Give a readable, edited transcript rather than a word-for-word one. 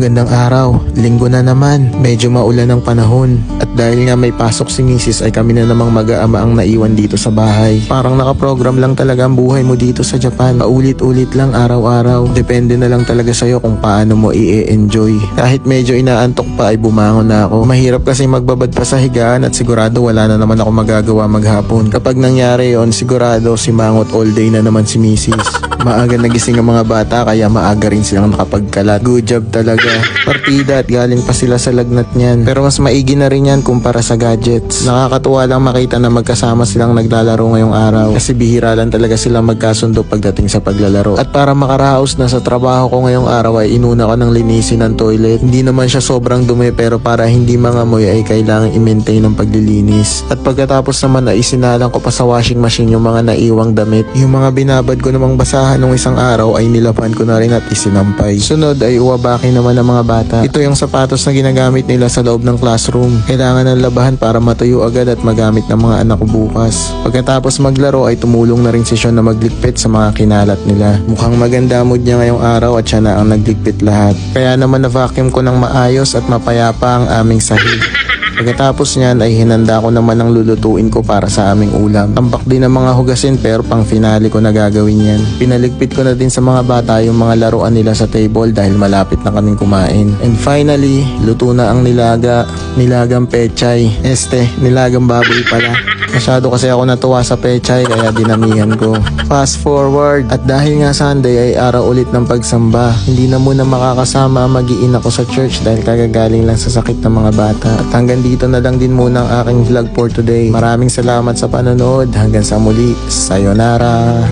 Magandang araw, linggo na naman, medyo maulan ang panahon. At dahil nga may pasok si misis ay kami na namang mag-aama ang naiwan dito sa bahay. Parang nakaprogram lang talaga ang buhay mo dito sa Japan. Paulit-ulit lang araw-araw. Depende na lang talaga sa'yo kung paano mo i-enjoy. Kahit medyo inaantok pa ay bumangon na ako. Mahirap kasi magbabad pa sa higaan at sigurado wala na naman ako magagawa maghapon. Kapag nangyari yon, sigurado si Mangot all day na naman si misis. Maaga nagising ang mga bata kaya maaga rin silang nakapagkalat. Good job talaga. Partida at galing pa sila sa lagnat niyan. Pero mas maigi na rin yan kumpara sa gadgets. Nakakatuwa lang makita na magkasama silang naglalaro ngayong araw. Kasi bihira lang talaga sila magkasundo pagdating sa paglalaro. At para makaraos na sa trabaho ko ngayong araw ay inuna ko ng linisin ng toilet. Hindi naman siya sobrang dumi pero para hindi mangamoy ay kailangan i-maintain ng paglilinis. At pagkatapos naman ay isinalang ko pa sa washing machine yung mga naiwang damit. Yung mga binabad ko namang basahan nung isang araw ay nilaban ko na rin at isinampay. Sunod ay uwabaki naman ng mga bata. Ito yung sapatos na ginagamit nila sa loob ng classroom. Kailangan ng labahan para matuyo agad at magamit ng mga anak ko bukas. Pagkatapos maglaro ay tumulong na rin si Sean na magligpit sa mga kinalat nila. Mukhang maganda mood niya ngayong araw at siya na ang nagligpit lahat. Kaya naman na-vacuum ko ng maayos at mapayapa ang aming sahig. Pagkatapos niyan ay hinanda ko naman ang lulutuin ko para sa aming ulam. Tambak din ang mga hugasin pero pang finale ko na gagawin yan. Pinaligpit ko na din sa mga bata yung mga laruan nila sa table dahil malapit na kaming kumain. And finally, luto na ang nilagang pechay. Nilagang baboy pala. Masyado kasi ako natuwa sa pechay kaya dinamihan ko. Fast forward at dahil nga Sunday ay araw ulit ng pagsamba. Hindi na muna makakasama mag-iin ako sa church dahil kagagaling lang sa sakit ng mga bata. At hanggang dito na lang din muna ang aking vlog for today. Maraming salamat sa panonood. Hanggang sa muli. Sayonara.